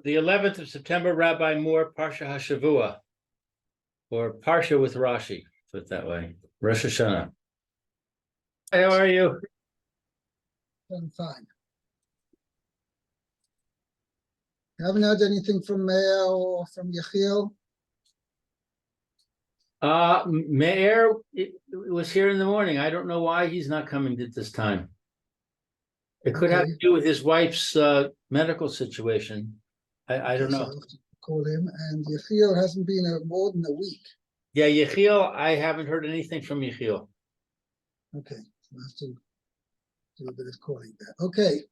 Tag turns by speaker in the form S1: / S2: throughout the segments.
S1: The 11th of September, Rabbi Moore, Parsha HaShavua, or Parsha with Rashi, put it that way. Rosh Hashanah. Hey, how are you?
S2: I'm fine. You haven't heard anything from Meir or from Yechiel?
S1: Meir was here in the morning. I don't know why he's not coming at this time. It could have to do with his wife's medical situation. I don't know.
S2: So I'll have to call him. And Yechiel hasn't been more than a week.
S1: Yeah, Yechiel, I haven't heard anything from Yechiel.
S2: Okay, I'll have to do a bit of calling there. Okay.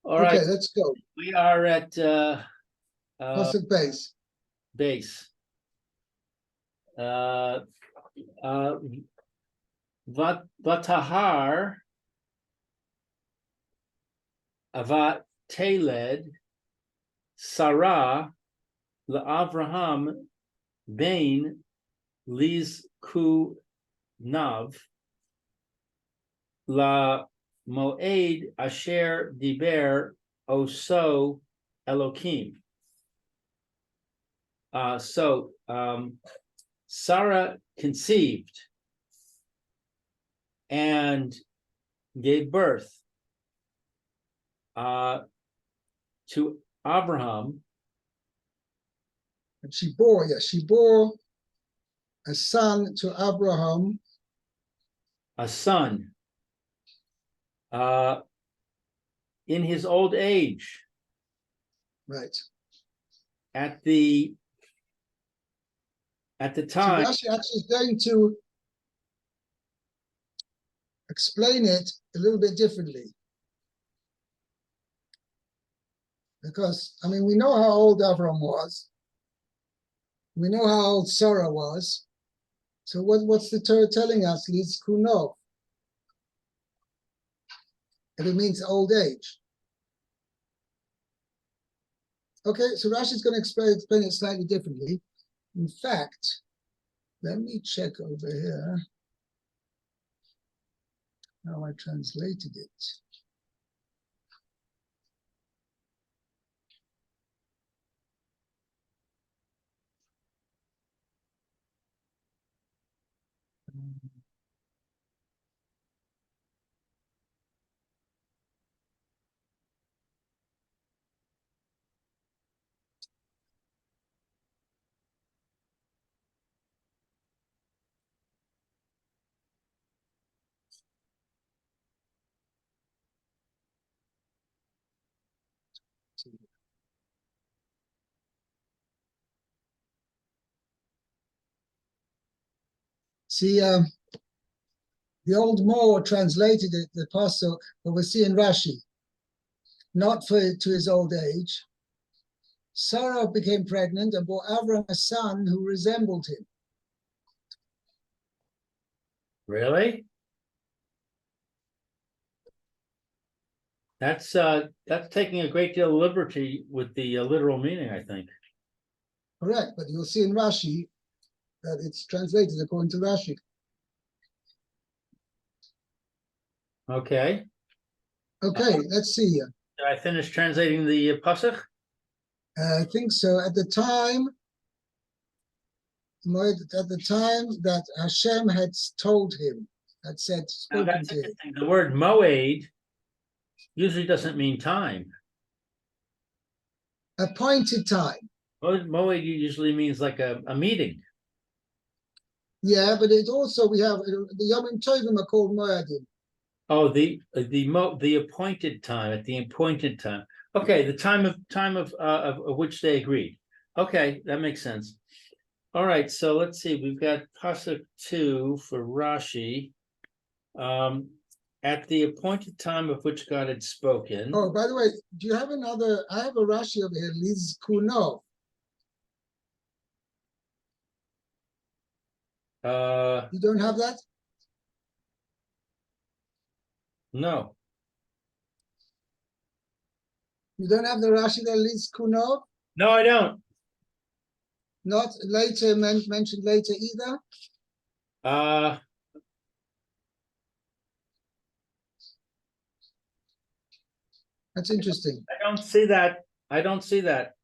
S1: All right.
S2: Okay, let's go.
S1: We are at
S2: Pasuk base.
S1: base. Vatahar Avat Teled Sarah LaAvraham Bain Liz Ku Nav La Moed Asher Diber Oso Elokim. Sarah conceived and gave birth to Abraham.
S2: And she bore a son to Abraham.
S1: A son in his old age.
S2: Right.
S1: At the time.
S2: So Rashi actually is going to explain it a little bit differently. Because, I mean, we know how old Abraham was. We know how old Sarah was. So what's the Torah telling us? Liz Kuno. And it means old age. Okay, so Rashi is going to explain it slightly differently. In fact, let me check over here how I translated it. See, the old Moor translated it, the pasuk, but we see in Rashi, not to his old age. Sarah became pregnant and bore Abraham a son who resembled him.
S1: Really? That's taking a great deal of liberty with the literal meaning, I think.
S2: Correct, but you'll see in Rashi that it's translated according to Rashi.
S1: Okay.
S2: Okay, let's see here.
S1: Did I finish translating the pasuk?
S2: I think so. At the time that Hashem had told him, had said, spoken to him.
S1: The word moed usually doesn't mean time.
S2: Appointed time.
S1: Moed usually means like a meeting.
S2: Yeah, but it also, we have, the Yomim Tovim are called Moedim.
S1: Oh, the appointed time, at the appointed time. Okay, the time of which they agreed. Okay, that makes sense. All right, so let's see. We've got pasuk 2 for Rashi. At the appointed time of which God had spoken.
S2: Oh, by the way, do you have another? I have a Rashi over here, Liz Kuno. You don't have that?
S1: No.
S2: You don't have the Rashi that Liz Kuno?
S1: No, I don't.
S2: Not later, mentioned later either? That's interesting.
S1: I don't see that. I don't see that.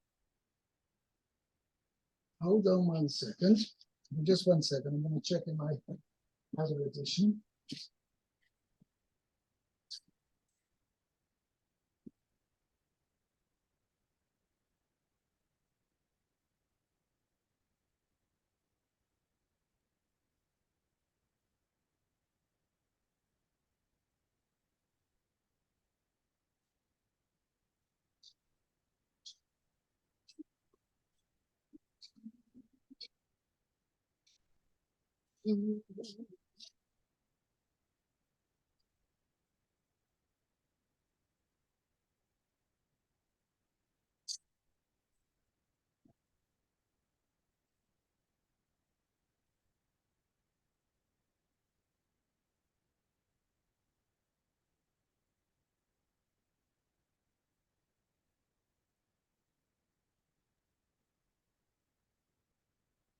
S2: Hold on 1 second. Just 1 second. I'm going to check in my other edition.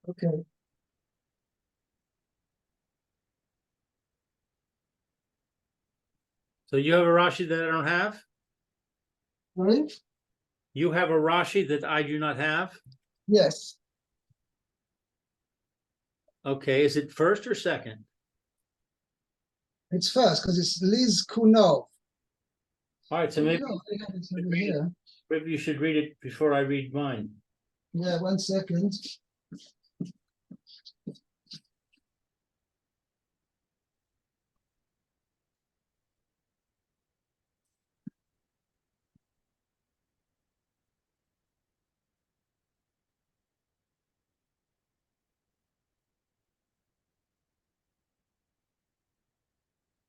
S2: Okay.
S1: So you have a Rashi that I don't have?
S2: Sorry?
S1: You have a Rashi that I do not have?
S2: Yes.
S1: Okay, is it first or second?
S2: It's first because it's Liz Kunov.
S1: All right, so maybe,
S2: No, I have it over here.
S1: maybe you should read it before I read mine.
S2: Yeah, 1 second.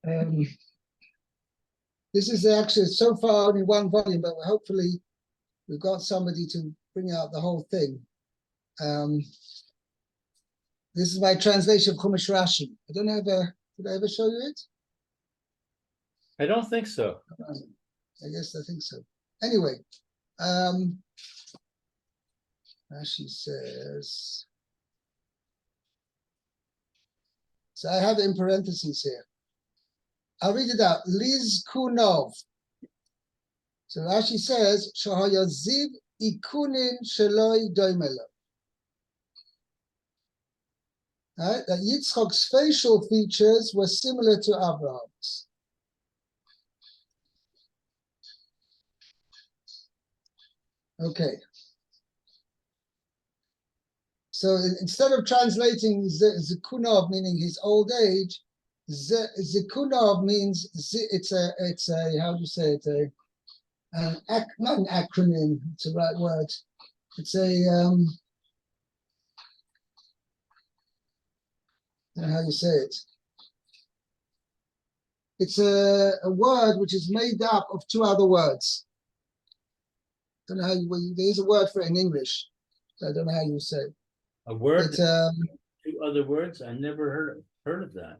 S2: Um, this is actually so far only 1 volume, but hopefully we've got somebody to bring out the whole thing. This is my translation of Humash Rashi. I don't know did I ever show you it?
S1: I don't think so.
S2: I guess I think so. Anyway, Rashi says, so I have it in parentheses here. I'll read it out. Liz Kunov. So Rashi says, Shahayaziv ikunin sheloi doimelo. Right? That Yitzchok's facial features were similar to Abraham's. Okay. So instead of translating Zikunov meaning his old age, Zikunov means it's a how do you say it, not an acronym, it's the right word. It's a I don't know how you say it. It's a word which is made up of 2 other words. Don't know how there's a word for it in English. So I don't know how you say it.
S1: A word,
S2: It's
S1: 2 other words? I never heard of that.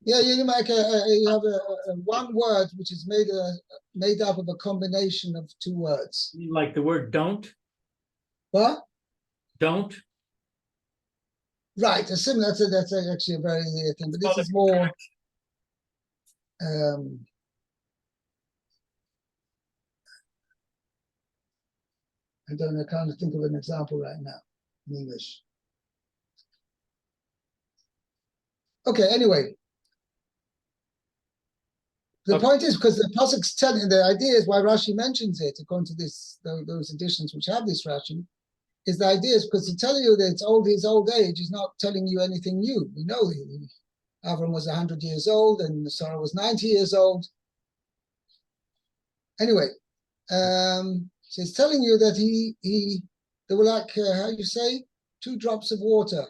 S2: yeah, you make you have a 1 word which is made up of a combination of 2 words.
S1: Like the word don't?
S2: What?
S1: Don't?
S2: Right, that's actually a very thing, but this is more I can't think of an example right now in English. Okay, anyway. The point is because the Pasuk's telling the idea is why Rashi mentions it, according to those editions which have this Rashi, is the idea is because to tell you that his old age is not telling you anything new. We know Avram was 100 years old and Sarah was 90 years old. Anyway, so it's telling you that they were like how you say 2 drops of water.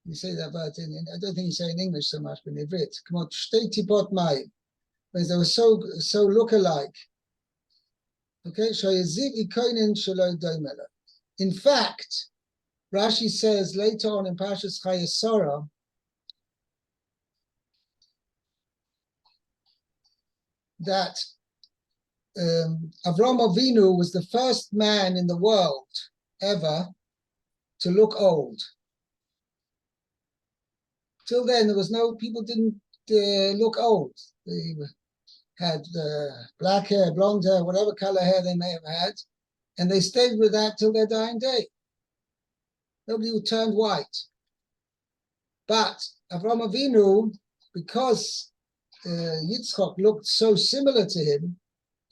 S2: You say that, but I don't think you say in English so much, but in Ivrit. Come on, shtei tipot mayim. Because they were so look-alike. Okay, in fact, Rashi says later on in Parshas Chayesara that Avram Avinu was the first man in the world ever to look old. Till then, people didn't look old. had black hair, blonde hair, whatever color hair they may have had, and they stayed with that till their dying day. Nobody who turned white. But Avraham Avinu, because Yitzchak looked so similar to him,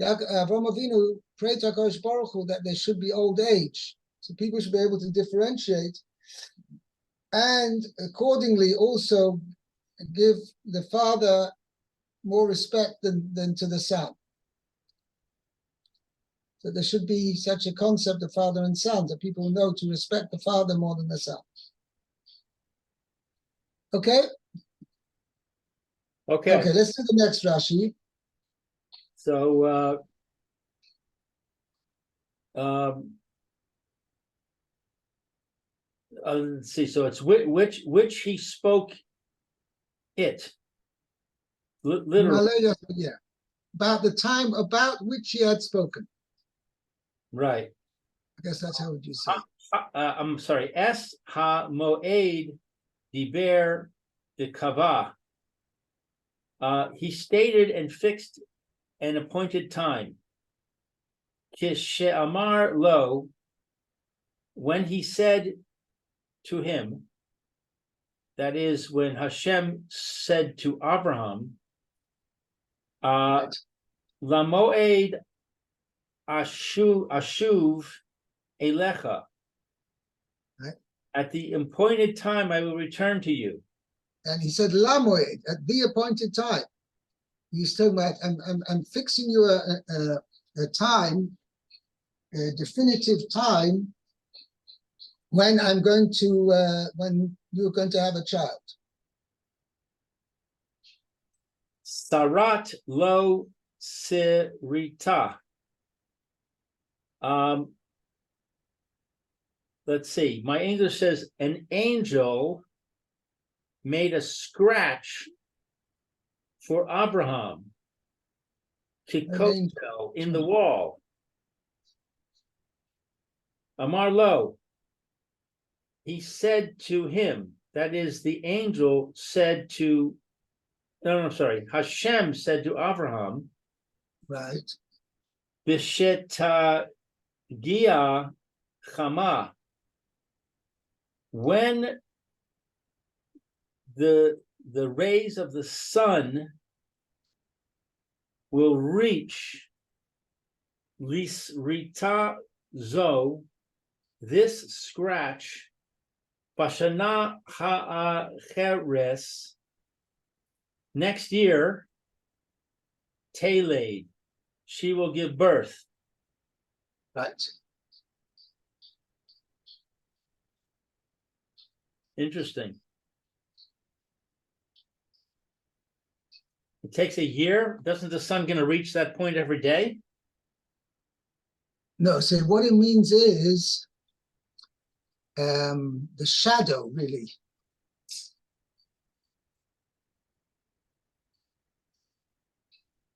S2: Avraham Avinu prayed to HaKadosh Baruch Hu that there should be old age, so people should be able to differentiate, and accordingly also give the father more respect than to the son. So there should be such a concept of father and son, that people know to respect the father more than the son. Okay?
S1: Okay.
S2: Okay, let's do the next Rashi.
S1: So, let's see. So it's which he spoke it. Literally,
S2: Yeah. About the time about which he had spoken.
S1: right.
S2: I guess that's how would you say.
S1: I'm sorry. Es ha moed diber de kava. He stated and fixed an appointed time. Kishe'amar lo, when he said to him, that is when Hashem said to Abraham, Lamoed ashuv elecha.
S2: Right.
S1: At the appointed time, I will return to you.
S2: And he said, Lamoed, at the appointed time. He's talking about, I'm fixing you a time, a definitive time, when I'm going to, when you're going to have a child.
S1: Sarat lo sirita. Let's see. My English says an angel made a scratch for Abraham, Kikoto, in the wall. Amar lo. He said to him, that is, the angel said to, no, sorry, Hashem said to Abraham,
S2: right?
S1: Bisheta gia chama, when the rays of the sun will reach lisrita zo, this scratch, Bashana ha'acheres, next year, Teled, she will give birth.
S2: Right.
S1: Interesting. It takes a year. Doesn't the sun going to reach that point every day?
S2: No, so what it means is the shadow, really.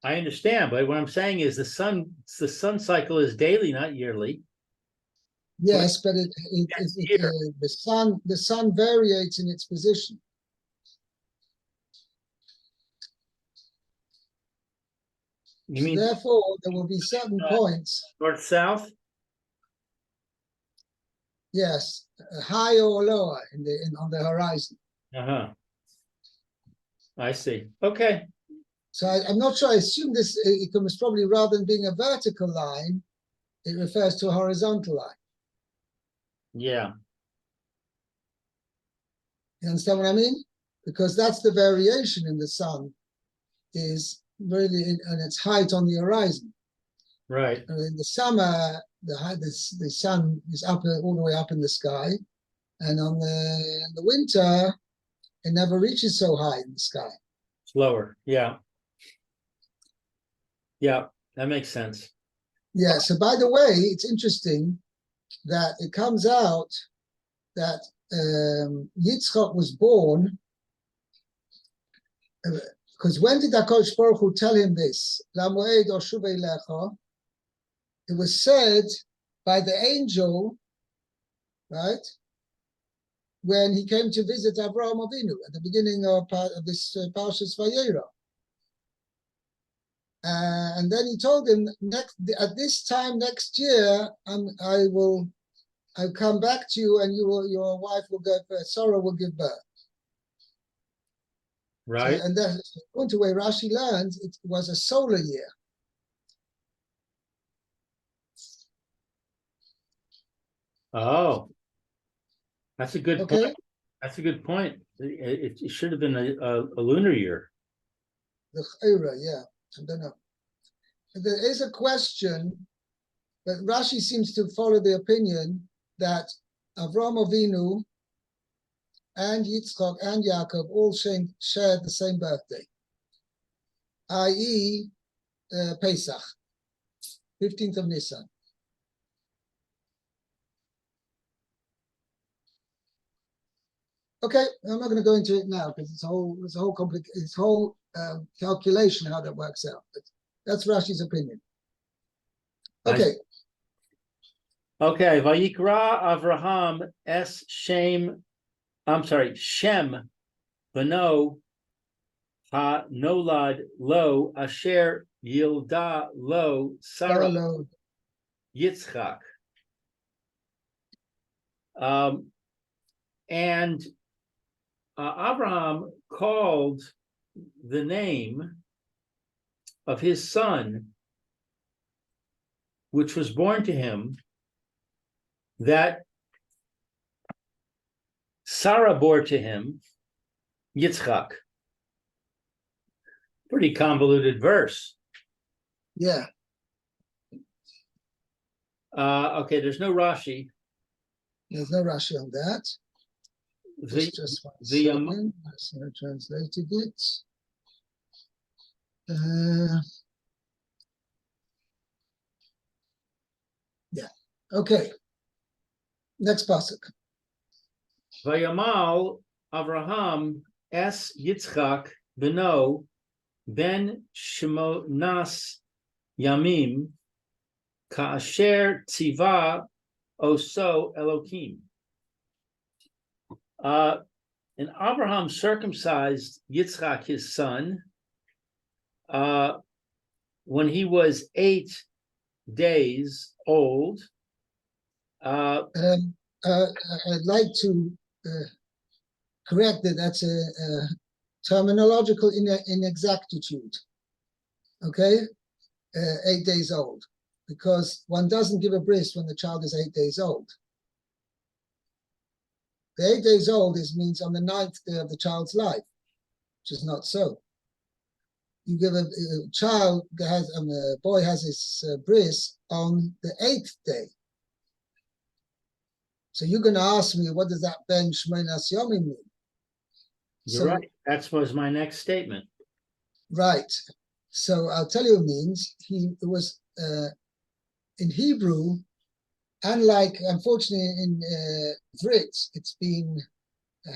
S1: I understand, but what I'm saying is the sun cycle is daily, not yearly.
S2: Yes, but the sun variates in its position.
S1: You mean
S2: therefore there will be certain points.
S1: north south?
S2: Yes, higher or lower on the horizon.
S1: I see. Okay.
S2: So I'm not sure. I assume this it was probably, rather than being a vertical line, it refers to a horizontal line.
S1: Yeah.
S2: You understand what I mean? Because that's the variation in the sun, is really in its height on the horizon.
S1: Right.
S2: In the summer, the sun is up all the way up in the sky, and in the winter, it never reaches so high in the sky.
S1: It's lower. Yeah. Yeah, that makes sense.
S2: Yeah. So by the way, it's interesting that it comes out that Yitzchak was born, because when did HaKadosh Baruch Hu tell him this? Lamoed oshuv elecha. It was said by the angel, right, when he came to visit Avraham Avinu at the beginning of this Parshas Vayera. And then he told him, at this time next year, I'll come back to you, and your wife will Sarah will give birth.
S1: Right.
S2: So, and then, according to where Rashi learns, it was a solar year.
S1: Oh, that's a good
S2: Okay.
S1: point. That's a good point. It should have been a lunar year.
S2: The Chayra, yeah. I don't know. There is a question, but Rashi seems to follow the opinion that Avraham Avinu and Yitzchak and Yaakov all shared the same birthday, i.e. Pesach, 15th of Nisan. Okay, I'm not going to go into it now because it's a whole calculation how that works out. But that's Rashi's opinion. Okay.
S1: Okay, Vayikra Avraham es Shem. I'm sorry, Shem, Beno ha Nolad lo Asher Yilda lo Sarah Yitzchak. And Abraham called the name of his son, which was born to him, that Sarah bore to him, Yitzchak. Pretty convoluted verse.
S2: Yeah.
S1: Okay, there's no Rashi.
S2: There's no Rashi on that. Just one second. I translated it. Yeah. Okay. Next pasuk.
S1: Vayamal Avraham es Yitzchak beno ben Shemonas Yamim kaasher tziva oso Elokim. And Abraham circumcised Yitzchak, his son, when he was 8 days old.
S2: I'd like to correct that. That's a terminological inexactitude. Okay, 8 days old, because one doesn't give a bris when the child is 8 days old. The 8 days old means on the 9th day of the child's life, which is not so. You give a child a boy has his bris on the 8th day. So you're going to ask me, what does that ben Shmonas Yomim mean?
S1: You're right. That was my next statement.
S2: Right. So I'll tell you, it means it was in Hebrew, unlike, unfortunately, in Vrit, it's been,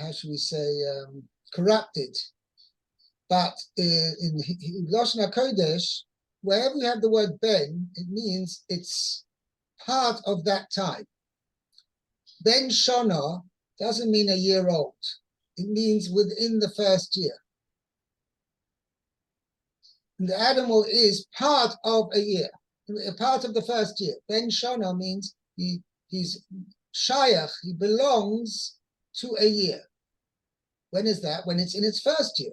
S2: how should we say, corrupted. But in Lashon HaKodesh, wherever you have the word ben, it means it's part of that time. Ben Shana doesn't mean a year old. It means within the first year. And the animal is part of a year, a part of the first year. Ben Shana means he's shayach, he belongs to a year. When is that? When it's in its first year.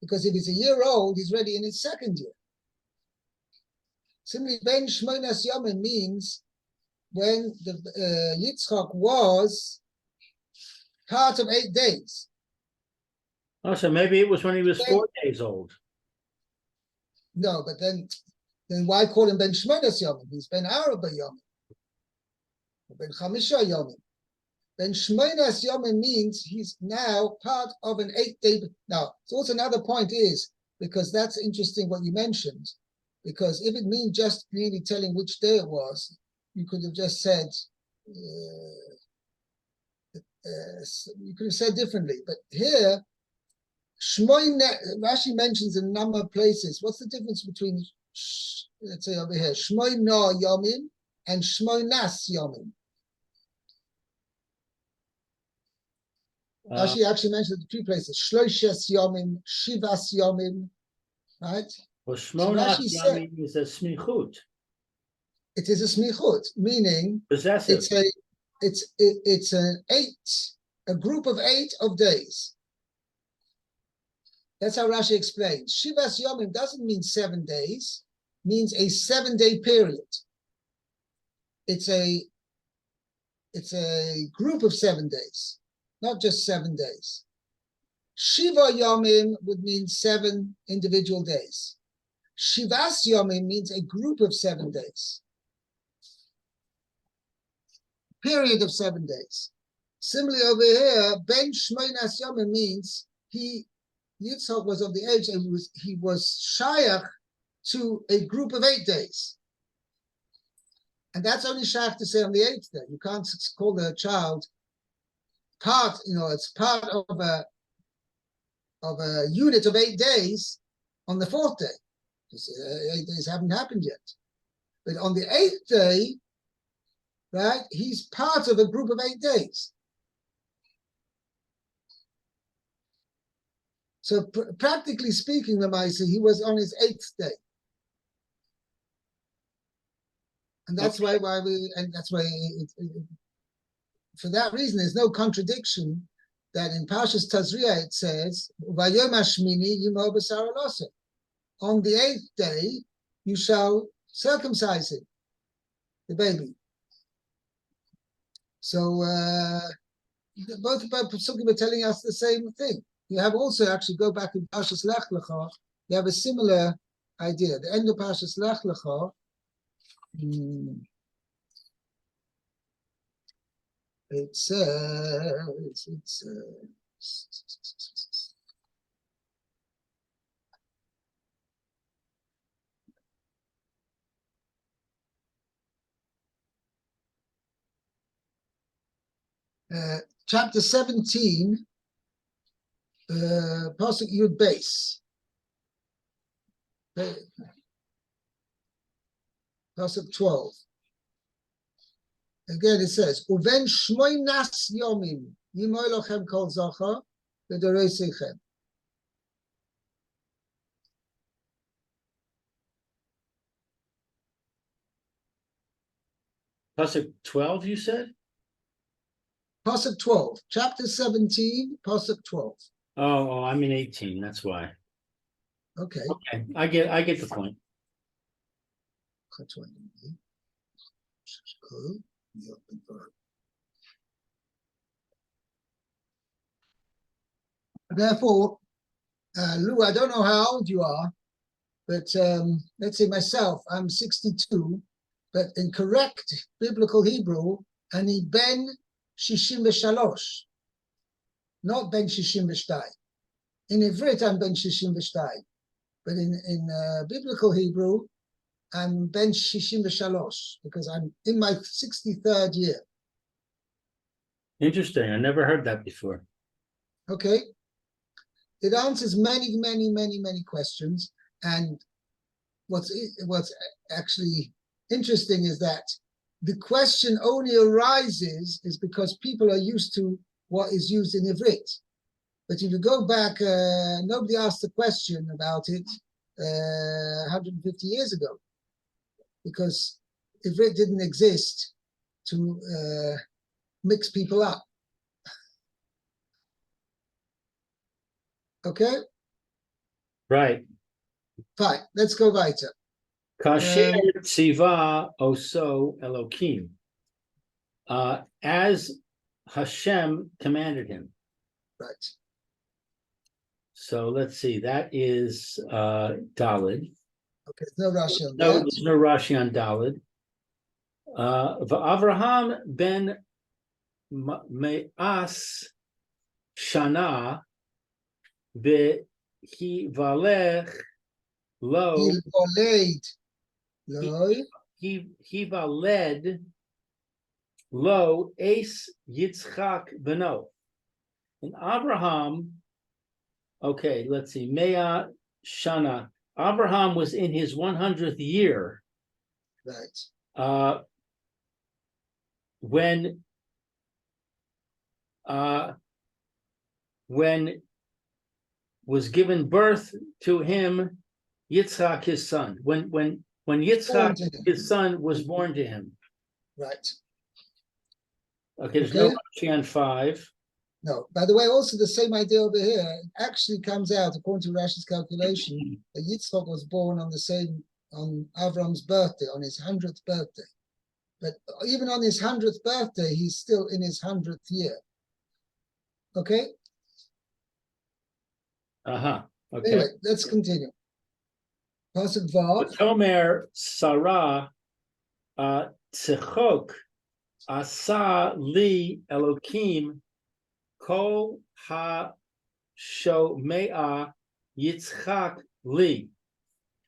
S2: Because if it's a year old, he's already in his second year. Simply, Ben Shmonas Yomim means when the Yitzchak was part of 8 days.
S1: Oh, so maybe it was when he was 4 days old.
S2: No, but then why call him Ben Shmonas Yomim? He's Ben Arba Yomim, Ben Chamisha Yomim. Ben Shmonas Yomim means he's now part of an 8-day. Now, it's also another point is, because that's interesting what you mentioned, because if it means just really telling which day it was, you could have just said, you could have said differently. But here, Rashi mentions in a number of places. What's the difference between, let's say over here, Shmoina Yomim and Shmoinas Yomim? Rashi actually mentioned the 2 places, Shloishes Yomim, Shivas Yomim, right?
S1: Well,
S2: So
S1: Shmonach
S2: Rashi said
S1: Yamim is a smichut,
S2: it is a smichut, meaning
S1: possessive.
S2: it's a group of 8 of days. That's how Rashi explains. Shivas Yomim doesn't mean 7 days, means a 7-day period. It's a group of 7 days, not just 7 days. Shiva Yomim would mean 7 individual days. Shivas Yomim means a group of 7 days. Period of 7 days. Similarly over here, Ben Shmoinas Yomim means Yitzchak was of the age and he was shayach to a group of 8 days. And that's only shayach to say on the 8th day. You can't call the child part, it's part of a unit of 8 days on the 4th day. Because 8 days haven't happened yet. But on the 8th day, right, he's part of a group of 8 days. So practically speaking, the Maisa, he was on his 8th day. And that's why for that reason, there's no contradiction that in Parshas Tazria it says, Vayom Hashmini Yimo B'Sar Aloseh. On the 8th day, you shall circumcise him, the baby. So both Pesukim are telling us the same thing. You have also actually go back in Parshas Lech Lecha. You have a similar idea. The end of Parshas Lech Lecha. It says chapter 17. Pasuk Yud Beis. Pasuk 12. Again, it says, "Uven shmoinas yomim yimoy lochem kol zacha v'doreisechem."
S1: Pasuk 12, you said?
S2: Pasuk 12, chapter 17, Pasuk 12.
S1: Oh, I'm in 18. That's why.
S2: Okay.
S1: Okay, I get the point. Therefore, Lou, I don't know how old you are, but let's say myself, I'm 62, but in correct biblical Hebrew, ani ben shishim v'shalosh, not ben shishim v'shtay. In Ivrit, I'm ben shishim v'shtay, but in biblical Hebrew, I'm ben shishim v'shalosh, because I'm in my 63rd year. Interesting. I never heard that before.
S2: Okay. It answers many, many, many, many questions. And what's actually interesting is that the question only arises is because people are used to what is used in Ivrit. But if you go back, nobody asked a question about it 150 years ago, because Ivrit didn't exist to mix people up. Okay?
S1: Right.
S2: Fine, let's go weiter.
S1: Kasher tziva oso Elokim. As Hashem commanded him.
S2: Right.
S1: So let's see. That is Dalid.
S2: Okay, no Rashi on
S1: No,
S2: that.
S1: there's no Rashi on Dalid. Avraham ben Me'as Shana ve'hivalech lo. Hivaled lo Ace Yitzchak beno. And Abraham, okay, let's see, Mea Shana. Abraham was in his 100th year.
S2: Right.
S1: When was given birth to him Yitzhak, his son. When
S2: Born
S1: Yitzhak,
S2: to him.
S1: his son, was born to him.
S2: Right.
S1: Okay, there's
S2: Okay.
S1: no Rashi on 5.
S2: No. By the way, also the same idea over here. It actually comes out, according to Rashi's calculation, that Yitzchak was born on Avram's birthday, on his 100th birthday. But even on his 100th birthday, he's still in his 100th year. Okay?
S1: Uh-huh. Okay.
S2: Anyway, let's continue. Pasuk Vav.
S1: Tomer Sarah Tzechok Asa Li Elokim Kol Ha Shomea Yitzchak Li.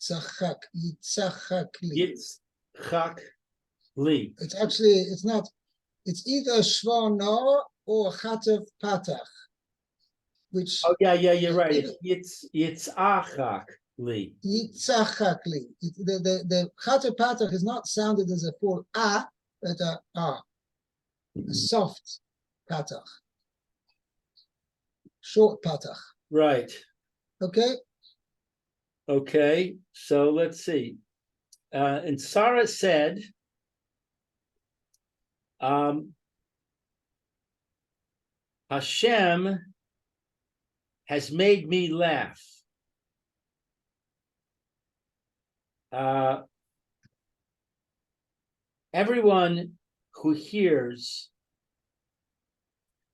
S2: Yitzchak li.
S1: Yitzchak Li.
S2: It's actually, it's not, it's either Shvana or Chatav Patach, which
S1: Oh yeah, you're right. It's Yitzchak Li.
S2: Yitzchak li. The Chatav Patach is not sounded as a full A, but a soft Patach, short Patach.
S1: Right.
S2: Okay?
S1: Okay. So let's see. And Sarah said, Hashem has made me laugh. Everyone who hears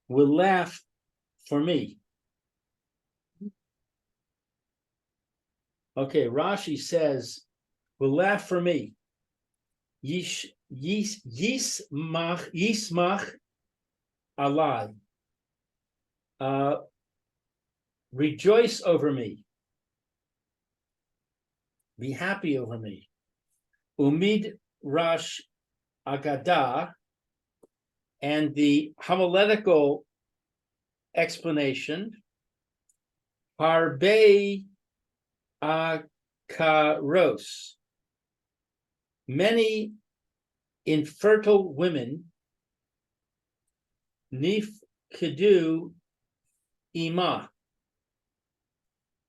S1: will laugh for me. Okay, Rashi says, will laugh for me. Yismach alai. Rejoice over me. Be happy over me. Umid Rash Agadah, and the homiletical explanation, Harbe Akaros, many infertile women, Nifkedu Ima,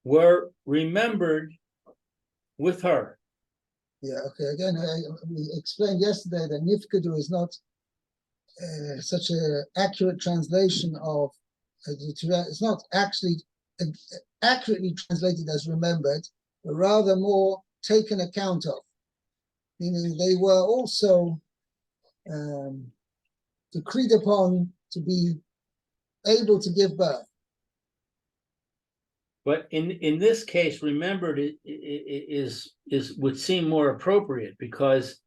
S1: were remembered with her.
S2: Yeah, okay. Again, we explained yesterday that Nifkedu is not such an accurate translation of, it's not actually accurately translated as remembered, but rather more taken account of, meaning they were also decreed upon to be able to give birth.
S1: But in this case, remembered is would seem more appropriate, because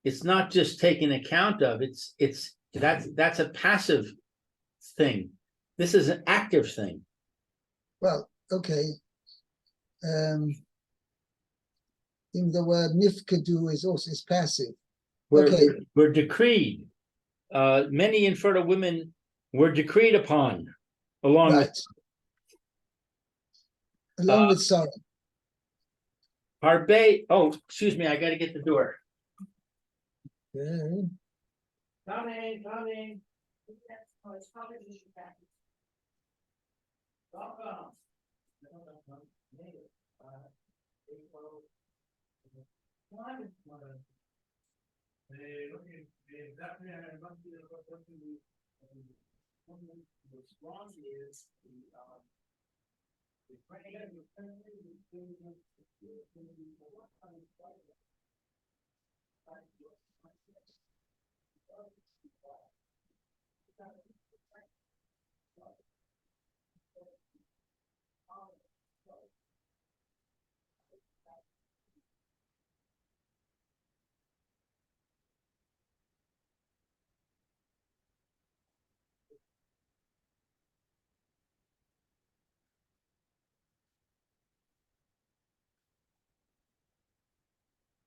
S1: it's not just taken account of. That's a passive thing. This is an active thing.
S2: Well, okay. In the word nifkedu is passive.
S1: We're decreed. Many infertile women were decreed upon, along with
S2: Sarah.
S1: Harbe. Oh, excuse me, I got to get the door.
S2: Okay.
S1: Coming. Welcome.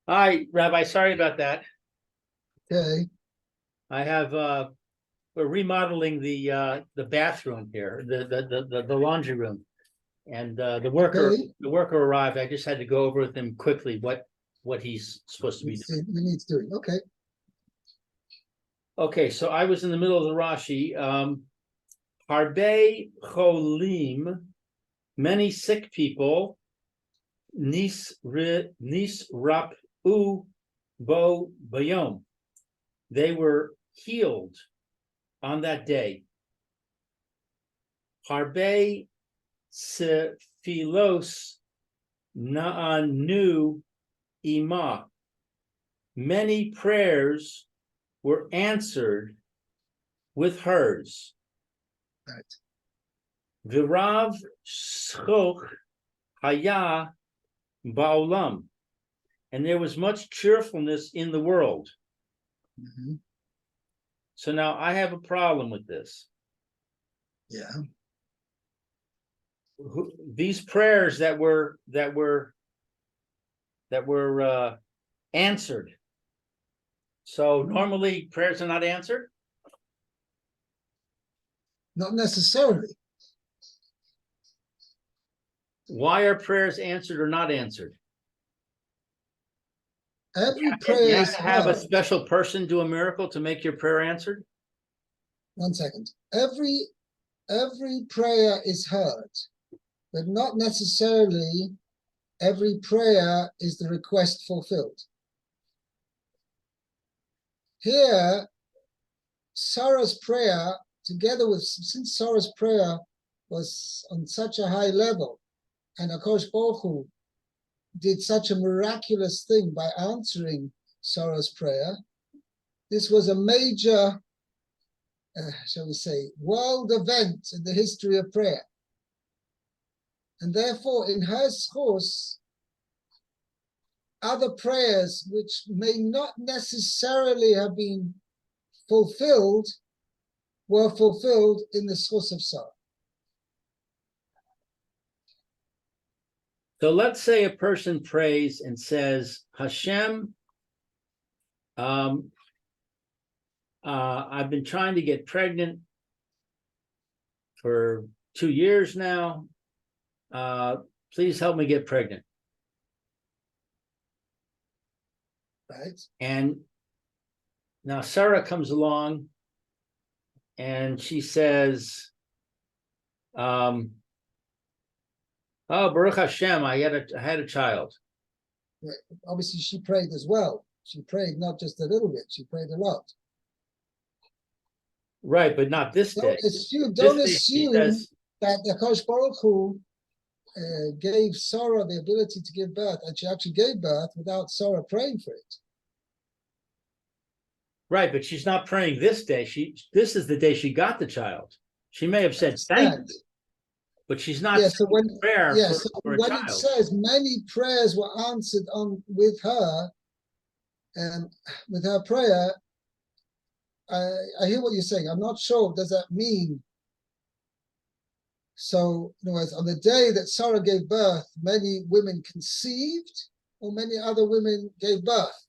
S1: Hi, Rabbi. Sorry about that.
S2: Okay.
S1: I have we're remodeling the bathroom here, the laundry room, and the worker arrived. I just had to go over with him quickly what he's supposed to be doing.
S2: He needs doing. Okay.
S1: Okay, so I was in the middle of the Rashi. Harbe cholim, many sick people. nisrapu bo bayom. They were healed on that day. Harbe sephilos na'anu ima. Many prayers were answered with hers.
S2: Right.
S1: Virav schoch haya ba'olam. And there was much cheerfulness in the world.
S2: Mhm.
S1: So now I have a problem with this.
S2: Yeah.
S1: These prayers that were answered. So normally prayers are not answered.
S2: Not necessarily.
S1: Why are prayers answered or not answered?
S2: Every
S1: You
S2: prayer
S1: have
S2: is
S1: to have a
S2: heard.
S1: special person do a miracle to make your prayer answered.
S2: 1 second. Every prayer is heard, but not necessarily every prayer is the request fulfilled. Here, Sarah's prayer, since Sarah's prayer was on such a high level, and Akash Baruch Hu did such a miraculous thing by answering Sarah's prayer, this was a major, shall we say, world event in the history of prayer. And therefore, in her schos, other prayers which may not necessarily have been fulfilled were fulfilled in the schos of Sarah.
S1: So let's say a person prays and says, Hashem, I've been trying to get pregnant for 2 years now. Please help me get pregnant.
S2: Right?
S1: And now Sarah comes along and she says, oh, Baruch Hashem, I had a child.
S2: Right. Obviously, she prayed as well. She prayed not just a little bit, she prayed a lot.
S1: Right, but not this day.
S2: Don't
S1: This day
S2: assume
S1: says,
S2: that the Akash Baruch Hu gave Sarah the ability to give birth, and she actually gave birth without Sarah praying for it.
S1: right, but she's not praying this day. This is the day she got the child. She may have said thank you, but she's not
S2: so when
S1: prayer for a
S2: when
S1: child.
S2: it says many prayers were answered on with her, and with her prayer, I hear what you're saying. I'm not sure. Does that mean? So, in other words, on the day that Sarah gave birth, many women conceived, or many other women gave birth?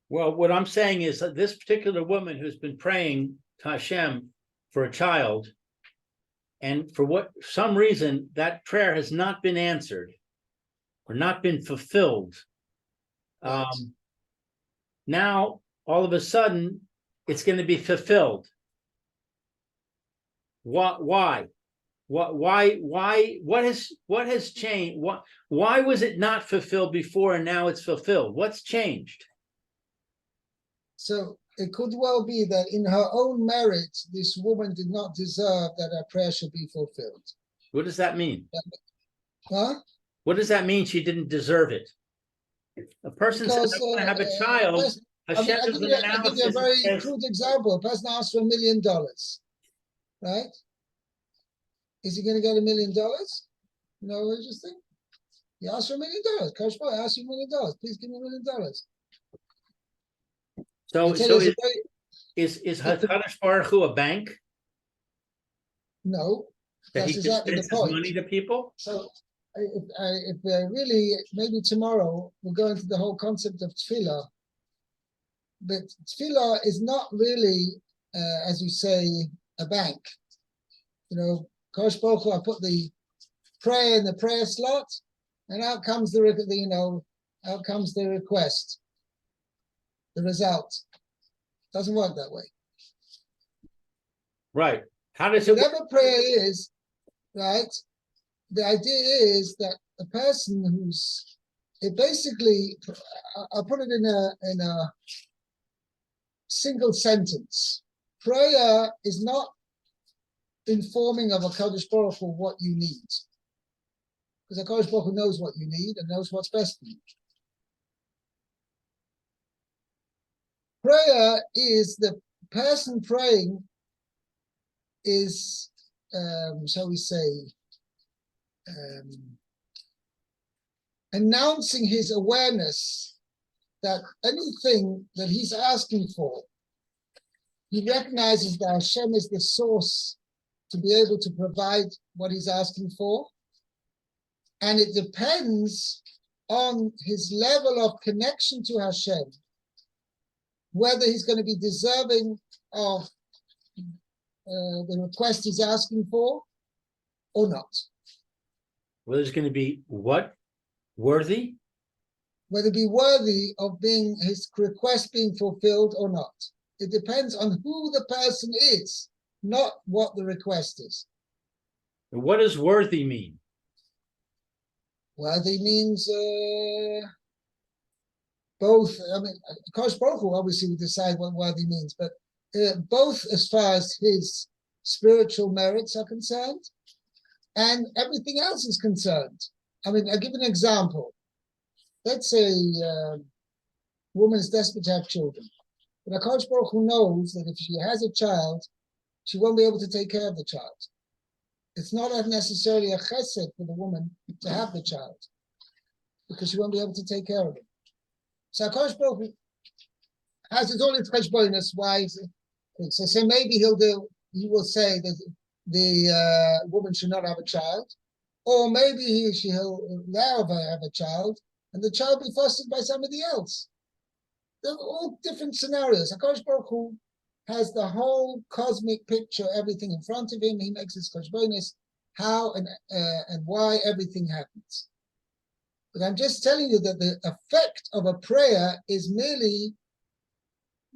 S1: Well, what I'm saying is that this particular woman who's been praying to Hashem for a child, and for some reason that prayer has not been answered or not been fulfilled.
S2: Right.
S1: Now, all of a sudden, it's going to be fulfilled. Why? What has changed? Why was it not fulfilled before and now it's fulfilled? What's changed?
S2: So it could well be that in her own merit, this woman did not deserve that her prayer should be fulfilled.
S1: What does that mean?
S2: Huh?
S1: What does that mean she didn't deserve it? A person says, I want to have a child. Hashem
S2: I'll give you a very crude example. A person asks for $1 million, right? Is he going to get $1 million? No, interesting. He asked for $1 million. Coach Boy, I asked you $1 million. Please give me $1 million.
S1: So is HaKadosh Baruch Hu a bank?
S2: No.
S1: That he
S2: exactly
S1: dispenses money to people?
S2: So if really, maybe tomorrow, we'll go into the whole concept of tefillah. But tefillah is not really, as you say, a bank. Kosh Baruch Hu, I put the prayer in the prayer slot, and out comes the request, the result. Doesn't work that way.
S1: Right. How does it
S2: Whatever prayer is, right? the idea is that a person who's it basically, I'll put it in a single sentence. Prayer is not informing of a Kodesh Baruch Hu what you need, because a Kodesh Baruch Hu knows what you need and knows what's best for you. Prayer is the person praying is, shall we say, announcing his awareness that anything that he's asking for, he recognizes that Hashem is the source to be able to provide what he's asking for. And it depends on his level of connection to Hashem, whether he's going to be deserving of the request he's asking for or not.
S1: Whether it's going to be what? Worthy?
S2: Whether be worthy of being his request being fulfilled or not. It depends on who the person is, not what the request is.
S1: What does worthy mean?
S2: Worthy means both. I mean, Kodesh Baruch Hu obviously will decide what worthy means, but both as far as his spiritual merits are concerned and everything else is concerned. I mean, I'll give an example. Let's say a woman is desperate to have children. But HaKadosh Baruch Hu knows that if she has a child, she won't be able to take care of the child. It's not necessarily a chesed for the woman to have the child, because she won't be able to take care of it. So HaKadosh Baruch Hu has his own cheshbonos. Why? So maybe he will say that the woman should not have a child, or maybe he'll allow her to have a child, and the child be fostered by somebody else. They're all different scenarios. HaKadosh Baruch Hu has the whole cosmic picture, everything in front of him. He makes his cheshbonos, how and why everything happens. But I'm just telling you that the effect of a prayer is merely,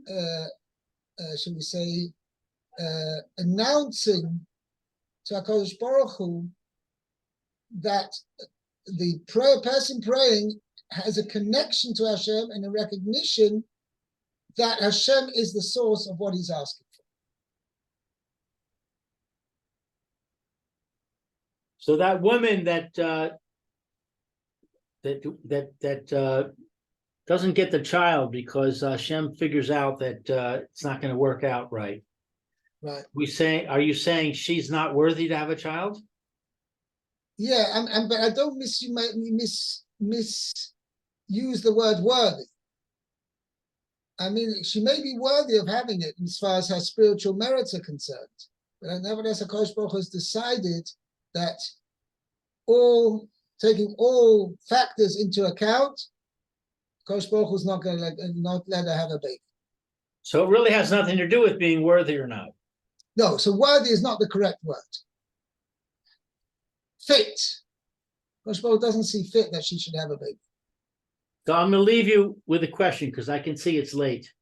S2: shall we say, announcing to HaKadosh Baruch Hu that the person praying has a connection to Hashem and a recognition that Hashem is the source of what he's asking for.
S1: So that woman that doesn't get the child because Hashem figures out that it's not going to work out right.
S2: Right.
S1: Are you saying she's not worthy to have a child?
S2: Yeah, but I don't misuse the word worthy. I mean, she may be worthy of having it as far as her spiritual merits are concerned. But nevertheless, HaKadosh Baruch Hu has decided that taking all factors into account, HaKadosh Baruch Hu is not going to not let her have a baby.
S1: So it really has nothing to do with being worthy or not.
S2: No, so worthy is not the correct word. Fit. HaKadosh Baruch Hu doesn't see fit that she should have a baby.
S1: So I'm going to leave you with a question because I can see it's late.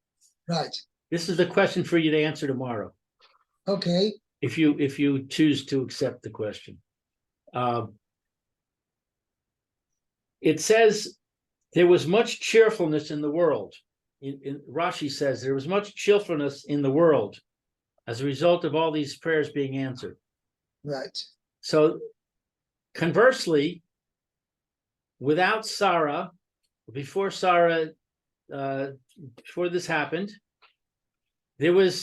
S2: Right.
S1: This is the question for you to answer tomorrow.
S2: Okay.
S1: If you choose to accept the question. It says there was much cheerfulness in the world. In Rashi says there was much cheerfulness in the world as a result of all these prayers being answered.
S2: Right.
S1: So conversely, without Sarah, before this happened, there was